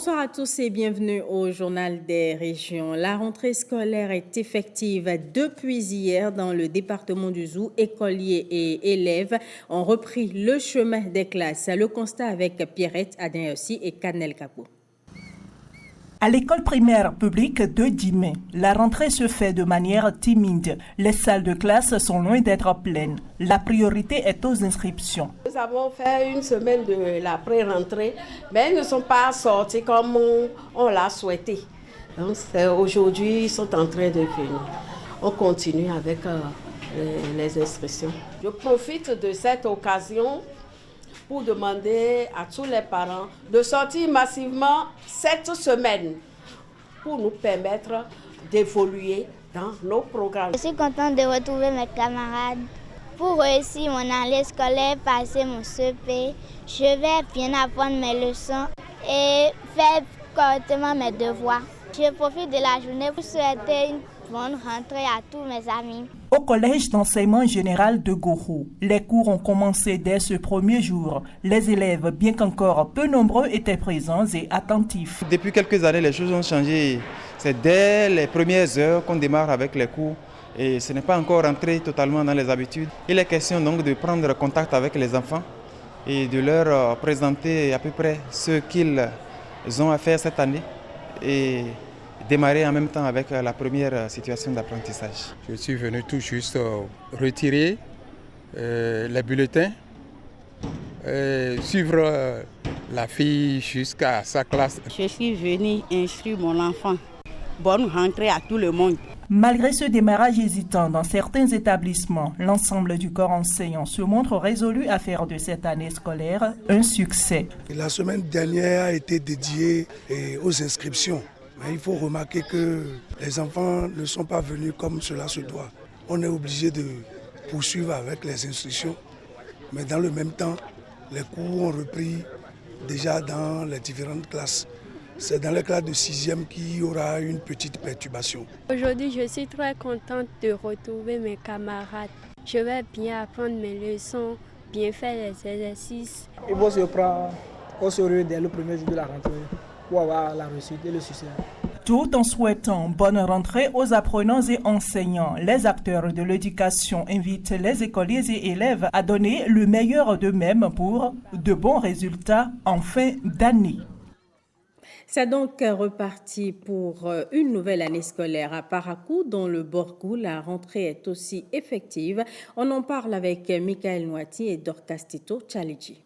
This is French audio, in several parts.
Bonsoir à tous et bienvenue au Journal des régions. La rentrée scolaire est effective depuis hier dans le département du Zou. Écoliers et élèves ont repris le chemin des classes. Le constat avec Pierrette Adin-Yossi et Kanel Kapou. À l'école primaire publique de Dimé, la rentrée se fait de manière timide. Les salles de classe sont loin d'être pleines. La priorité est aux inscriptions. Nous avons fait une semaine de la pré-rentrée, mais ils ne sont pas sortis comme on l'a souhaité. Donc aujourd'hui, ils sont en train de venir. On continue avec les inscriptions. Je profite de cette occasion pour demander à tous les parents de sortir massivement cette semaine pour nous permettre d'évoluer dans nos programmes. Je suis contente de retrouver mes camarades. Pour réussir mon année scolaire, passer mon CP, je vais bien apprendre mes leçons et faire correctement mes devoirs. Je profite de la journée pour souhaiter une bonne rentrée à tous mes amis. Au collège d'enseignement général de Goro, les cours ont commencé dès ce premier jour. Les élèves, bien qu'encore peu nombreux, étaient présents et attentifs. Depuis quelques années, les choses ont changé. C'est dès les premières heures qu'on démarre avec les cours et ce n'est pas encore rentré totalement dans les habitudes. Il est question donc de prendre contact avec les enfants et de leur présenter à peu près ce qu'ils ont à faire cette année et démarrer en même temps avec la première situation d'apprentissage. Je suis venu tout juste retirer les bulletins, suivre la fille jusqu'à sa classe. Je suis venu inscrire mon enfant. Bonne rentrée à tout le monde. Malgré ce démarrage hésitant dans certains établissements, l'ensemble du corps enseignant se montre résolu à faire de cette année scolaire un succès. La semaine dernière a été dédiée aux inscriptions. Mais il faut remarquer que les enfants ne sont pas venus comme cela se doit. On est obligé de poursuivre avec les instructions, mais dans le même temps, les cours ont repris déjà dans les différentes classes. C'est dans les classes de 6e qu'il y aura une petite perturbation. Aujourd'hui, je suis très contente de retrouver mes camarades. Je vais bien apprendre mes leçons, bien faire les exercices. Il faut se prendre au sérieux dès le premier jour de la rentrée pour avoir la réussite et le succès. Tout en souhaitant bonne rentrée aux apprenants et enseignants, les acteurs de l'éducation invitent les écoliers et élèves à donner le meilleur d'eux-mêmes pour de bons résultats en fin d'année. C'est donc reparti pour une nouvelle année scolaire à Parakou, dans le Borgou. La rentrée est aussi effective. On en parle avec Michael Nouati et Dorcas Tito Tchalidji.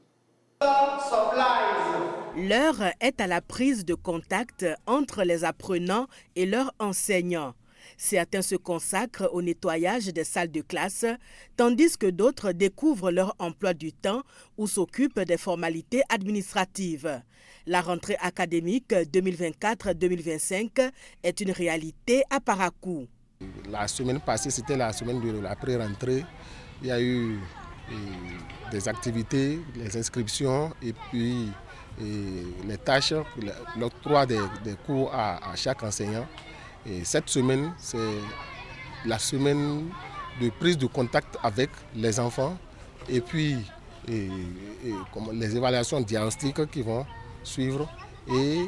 L'heure est à la prise de contact entre les apprenants et leurs enseignants. Certains se consacrent au nettoyage des salles de classe, tandis que d'autres découvrent leur emploi du temps ou s'occupent des formalités administratives. La rentrée académique 2024-2025 est une réalité à Parakou. La semaine passée, c'était la semaine de la pré-rentrée. Il y a eu des activités, les inscriptions et puis les tâches, l'octroi des cours à chaque enseignant. Et cette semaine, c'est la semaine de prise de contact avec les enfants et puis les évaluations diagnostiques qui vont suivre et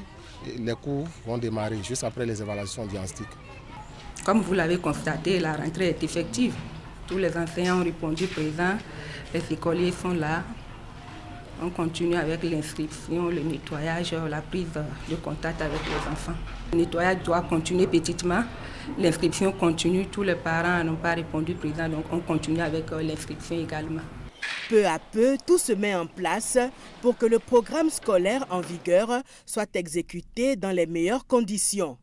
les cours vont démarrer juste après les évaluations diagnostiques. Comme vous l'avez constaté, la rentrée est effective. Tous les enseignants ont répondu présents, les écoliers sont là. On continue avec l'inscription, le nettoyage, la prise de contact avec les enfants. Le nettoyage doit continuer petitement, l'inscription continue, tous les parents n'ont pas répondu présent, donc on continue avec l'inscription également. Peu à peu, tout se met en place pour que le programme scolaire en vigueur soit exécuté dans les meilleures conditions.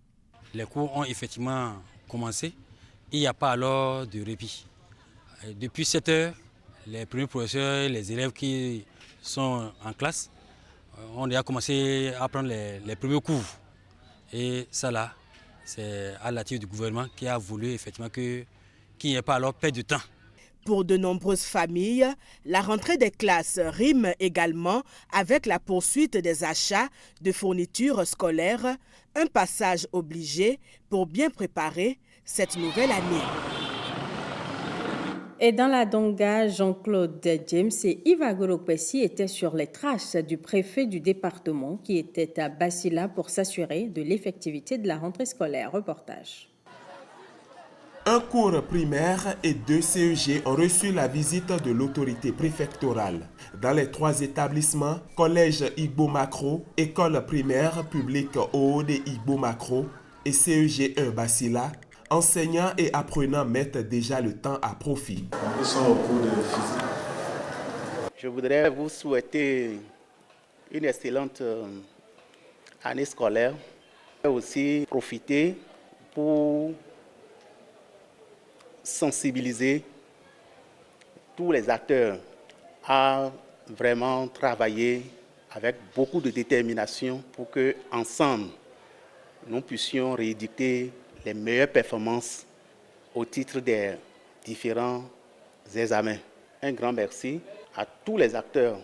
Les cours ont effectivement commencé, il n'y a pas alors de répit. Depuis 7 heures, les premiers professeurs, les élèves qui sont en classe ont déjà commencé à prendre les premiers cours. Et ça là, c'est à l'initiative du gouvernement qui a voulu effectivement qu'il n'y ait pas alors perte de temps. Pour de nombreuses familles, la rentrée des classes rime également avec la poursuite des achats de fournitures scolaires, un passage obligé pour bien préparer cette nouvelle année. Et dans la Donga, Jean-Claude James et Yves Agolopessi étaient sur les traces du préfet du département qui était à Basila pour s'assurer de l'effectivité de la rentrée scolaire. Reportage. Un cours primaire et 2 CEG ont reçu la visite de l'autorité préfectorale. Dans les 3 établissements, Collège Igbo Macro, École primaire publique Aude Igbo Macro et CEG 1 Basila, enseignants et apprenants mettent déjà le temps à profit. Ils sont au cours de physique. Je voudrais vous souhaiter une excellente année scolaire et aussi profiter pour sensibiliser tous les acteurs à vraiment travailler avec beaucoup de détermination pour que ensemble nous puissions rééditer les meilleures performances au titre des différents examens. Un grand merci à tous les acteurs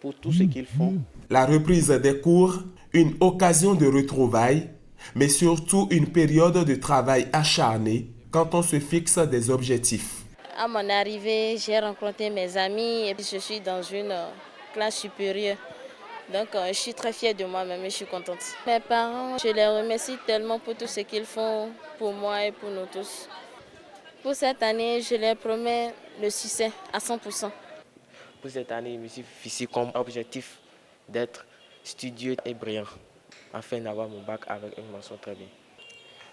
pour tout ce qu'ils font. La reprise des cours, une occasion de retrouvailles, mais surtout une période de travail acharné quand on se fixe des objectifs. À mon arrivée, j'ai rencontré mes amis et je suis dans une classe supérieure. Donc je suis très fière de moi-même et je suis contente. Mes parents, je les remercie tellement pour tout ce qu'ils font pour moi et pour nous tous. Pour cette année, je leur promets le succès à 100%. Pour cette année, je me suis fixé comme objectif d'être studieux et brillant afin d'avoir mon bac avec une mention très bien.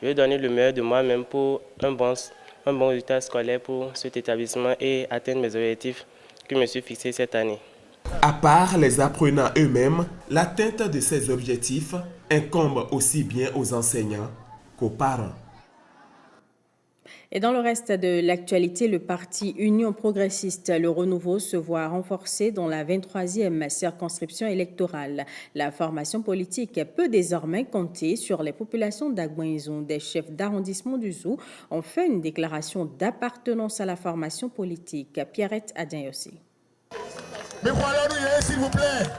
Je vais donner le meilleur de moi-même pour un bon résultat scolaire pour cet établissement et atteindre mes objectifs que je me suis fixés cette année. À part les apprenants eux-mêmes, l'atteinte de ces objectifs incombe aussi bien aux enseignants qu'aux parents. Et dans le reste de l'actualité, le parti Union progressiste Le Renouveau se voit renforcé dans la 23e circonscription électorale. La formation politique peut désormais compter sur les populations d'Agboinzon. Des chefs d'arrondissement du Zou ont fait une déclaration d'appartenance à la formation politique. Pierrette Adjayossi. Mais voilà, s'il vous plaît.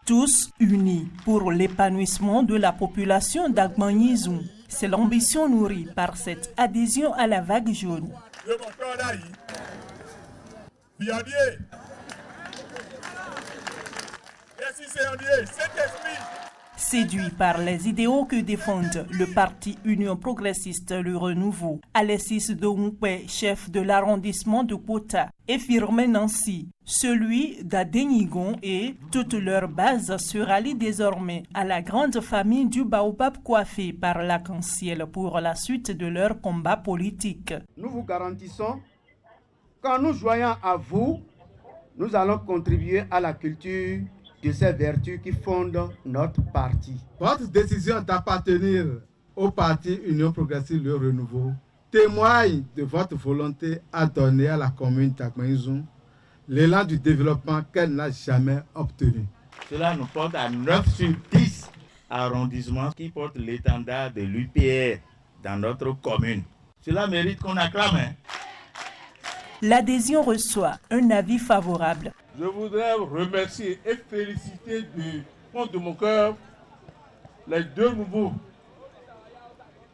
Tous unis pour l'épanouissement de la population d'Agboinzon. C'est l'ambition nourrie par cette adhésion à la vague jaune. Séduit par les idéaux que défendent le parti Union progressiste Le Renouveau, Alexis Doumpe, chef de l'arrondissement de Kota, et Firmin Nancy, celui d'Adenigon et toute leur base se rallient désormais à la grande famille du Baobab coiffé par l'arc-en-ciel pour la suite de leur combat politique. Nous vous garantissons qu'en nous joignant à vous, nous allons contribuer à la culture de ces vertus qui fondent notre parti. Votre décision d'appartenir au parti Union progressiste Le Renouveau témoigne de votre volonté à donner à la commune d'Agboinzon l'élan du développement qu'elle n'a jamais obtenu. Cela nous porte à 9 sur 10 arrondissements qui portent l'étendard de l'UPR dans notre commune. Cela mérite qu'on acclame. L'adhésion reçoit un avis favorable. Je voudrais remercier et féliciter du fond de mon cœur les 2 nouveaux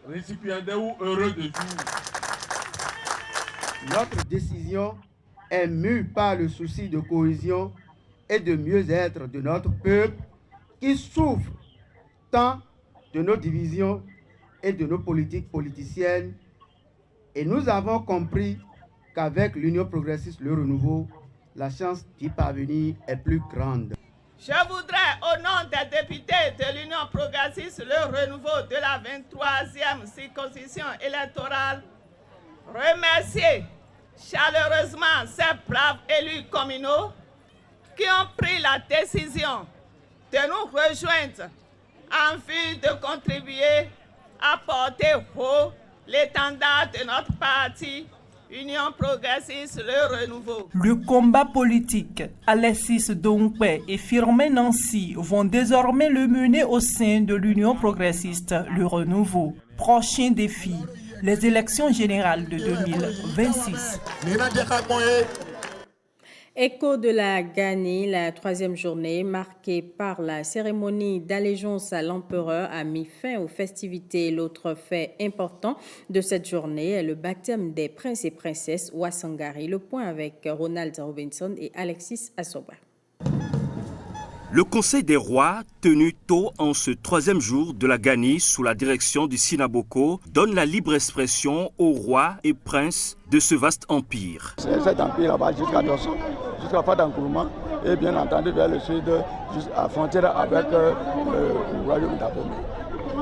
récipiendaires ou heureux de jour. Notre décision est mue par le souci de cohésion et de mieux-être de notre peuple qui souffre tant de nos divisions et de nos politiques politiciennes. Et nous avons compris qu'avec l'Union progressiste Le Renouveau, la chance d'y parvenir est plus grande. Je voudrais, au nom des députés de l'Union progressiste Le Renouveau de la 23e circonscription électorale, remercier chaleureusement ces braves élus communaux qui ont pris la décision de nous rejoindre en vue de contribuer à porter haut l'étendard de notre parti Union progressiste Le Renouveau. Le combat politique, Alexis Doumpe et Firmin Nancy vont désormais le mener au sein de l'Union progressiste Le Renouveau. Prochain défi, les élections générales de 2026. Écho de la Gani, la troisième journée marquée par la cérémonie d'allégeance à l'empereur a mis fin aux festivités. L'autre fait important de cette journée est le baptême des princes et princesses Ouassangari. Le point avec Ronald Robinson et Alexis Assoba. Le Conseil des rois, tenu tôt en ce troisième jour de la Gani sous la direction du Sinaboko, donne la libre expression aux rois et princes de ce vaste empire. Cet empire là-bas jusqu'à Dosso, jusqu'à Fadankourma et bien entendu vers le sud, jusqu'à la frontière avec le royaume d'Abomey.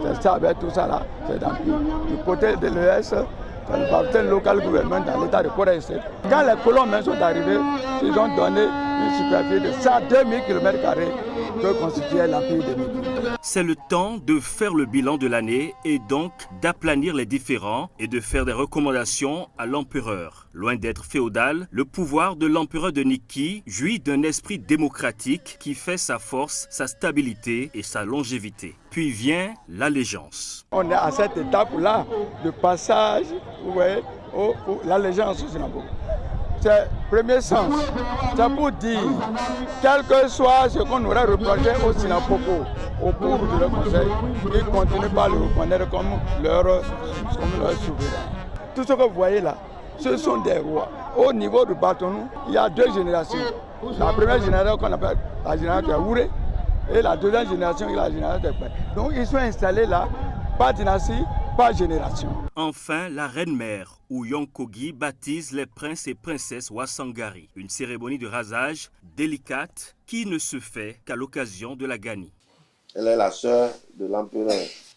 C'est ça, avec tout ça là, c'est l'empire. Du côté de l'ES, c'est le parti local gouvernement dans l'état de Corée. Quand les colons sont arrivés, ils ont donné une superficie de 102 000 km² que constituait l'empire de Miki. C'est le temps de faire le bilan de l'année et donc d'aplanir les différends et de faire des recommandations à l'empereur. Loin d'être féodal, le pouvoir de l'empereur de Nikki jouit d'un esprit démocratique qui fait sa force, sa stabilité et sa longévité. Puis vient l'allégeance. On est à cette étape-là de passage, vous voyez, l'allégeance au Sinaboko. C'est le premier sens. C'est pour dire, quel que soit ce qu'on aurait reproché au Sinaboko au cours de leur conseil, ils continuent pas à le reconnaître comme leur souverain. Tout ce que vous voyez là, ce sont des rois. Au niveau du Batonou, il y a deux générations. La première génération qu'on appelle la génération de Ouré et la deuxième génération est la génération de Père. Donc ils sont installés là, par dynastie, par génération. Enfin, la reine-mère, ou Yonkogi, baptise les princes et princesses Ouassangari. Une cérémonie de rasage délicate qui ne se fait qu'à l'occasion de la Gani. Elle est la sœur de l'empereur.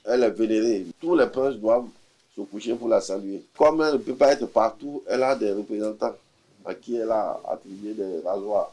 Elle est vénérée. Tous les princes doivent se coucher pour la saluer. Comme elle ne peut pas être partout, elle a des représentants à qui elle a attribué des rasoirs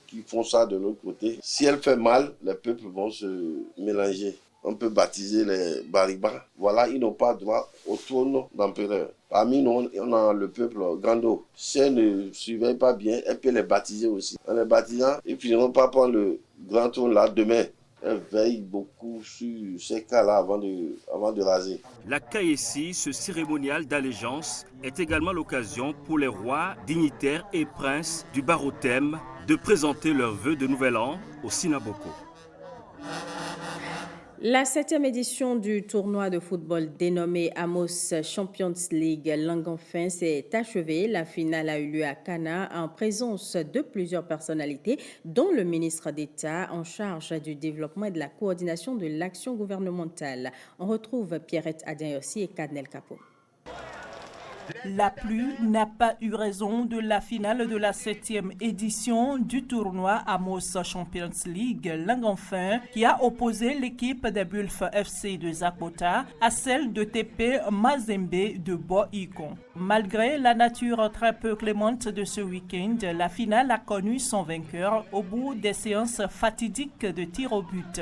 qui font ça de l'autre côté. Si elle fait mal, les peuples vont se mélanger. On peut baptiser les Bariba. Voilà, ils n'ont pas droit au trône d'empereur. Parmi nous, on a le peuple Gando. Si elle ne surveille pas bien, elle peut les baptiser aussi. En les baptisant, ils ne finiront pas prendre le grand trône là demain. Elle veille beaucoup sur ces cas-là avant de raser. La Kayesi, ce cérémonial d'allégeance, est également l'occasion pour les rois, dignitaires et princes du Barothème de présenter leurs vœux de nouvel an au Sinaboko. La 7e édition du tournoi de football dénommé Amos Champions League Langenfin s'est achevée. La finale a eu lieu à Cana en présence de plusieurs personnalités, dont le ministre d'État en charge du développement et de la coordination de l'action gouvernementale. On retrouve Pierrette Adiayossi et Kadnel Capo. La pluie n'a pas eu raison de la finale de la 7e édition du tournoi Amos Champions League Langenfin qui a opposé l'équipe des Bulf FC de Zakota à celle de TP Mazembe de Boikon. Malgré la nature très peu clémente de ce week-end, la finale a connu son vainqueur au bout des séances fatidiques de tir au but.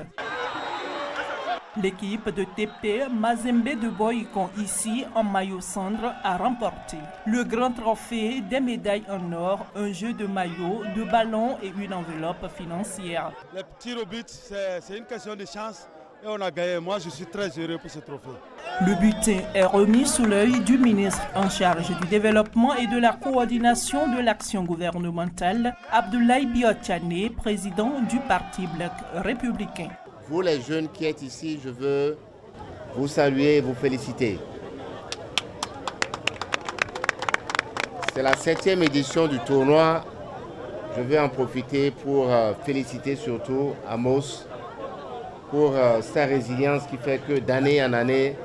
L'équipe de TP Mazembe de Boikon, ici en maillot cendre, a remporté le grand trophée des médailles en or, un jeu de maillot, de ballons et une enveloppe financière. Le tir au but, c'est une question de chance et on a gagné. Moi, je suis très heureux pour ce trophée. Le butin est remis sous l'œil du ministre en charge du développement et de la coordination de l'action gouvernementale, Abdoulaye Biotchane, président du Parti Bloc républicain. Vous les jeunes qui êtes ici, je veux vous saluer et vous féliciter. C'est la 7e édition du tournoi. Je vais en profiter pour féliciter surtout Amos pour sa résilience qui fait que d'année en année,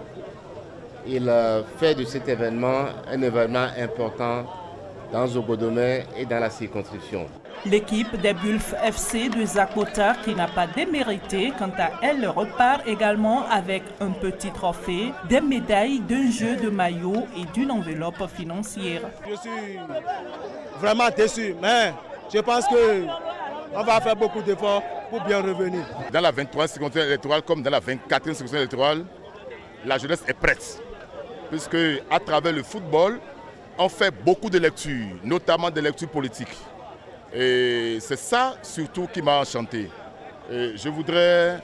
il fait de cet événement un événement important dans Zogodomé et dans la circonscription. L'équipe des Bulf FC de Zakota, qui n'a pas démérité, quant à elle, repart également avec un petit trophée, des médailles, d'un jeu de maillot et d'une enveloppe financière. Je suis vraiment déçu, mais je pense qu'on va faire beaucoup d'efforts pour bien revenir. Dans la 23e circonscription électorale comme dans la 24e circonscription électorale, la jeunesse est prête. Puisque à travers le football, on fait beaucoup de lectures, notamment des lectures politiques. Et c'est ça surtout qui m'a enchanté. Et je voudrais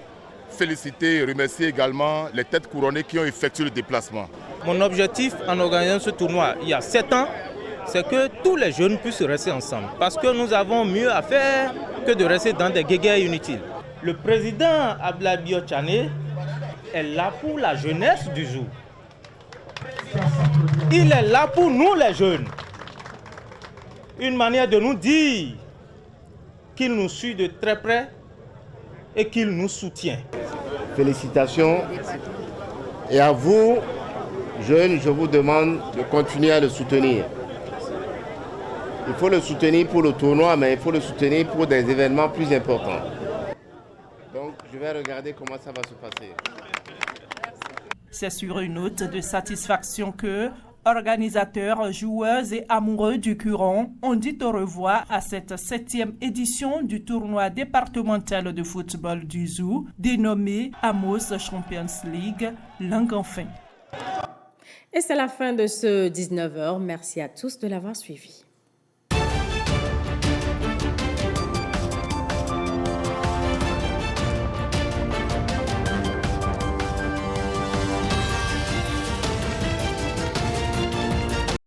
féliciter et remercier également les têtes couronnées qui ont effectué le déplacement. Mon objectif en organisant ce tournoi il y a 7 ans, c'est que tous les jeunes puissent rester ensemble. Parce que nous avons mieux à faire que de rester dans des guéguerres inutiles. Le président Abdoulaye Bio-Tchane est là pour la jeunesse du Zou. Il est là pour nous les jeunes. Une manière de nous dire qu'il nous suit de très près et qu'il nous soutient. Félicitations. Et à vous, jeunes, je vous demande de continuer à le soutenir. Il faut le soutenir pour le tournoi, mais il faut le soutenir pour des événements plus importants. Donc, je vais regarder comment ça va se passer. C'est sur une note de satisfaction que organisateurs, joueurs et amoureux du Curon ont dit au revoir à cette 7e édition du tournoi départemental de football du Zou, dénommé Amos Champions League, Langue-Enfin. Et c'est la fin de ce 19h. Merci à tous de l'avoir suivi.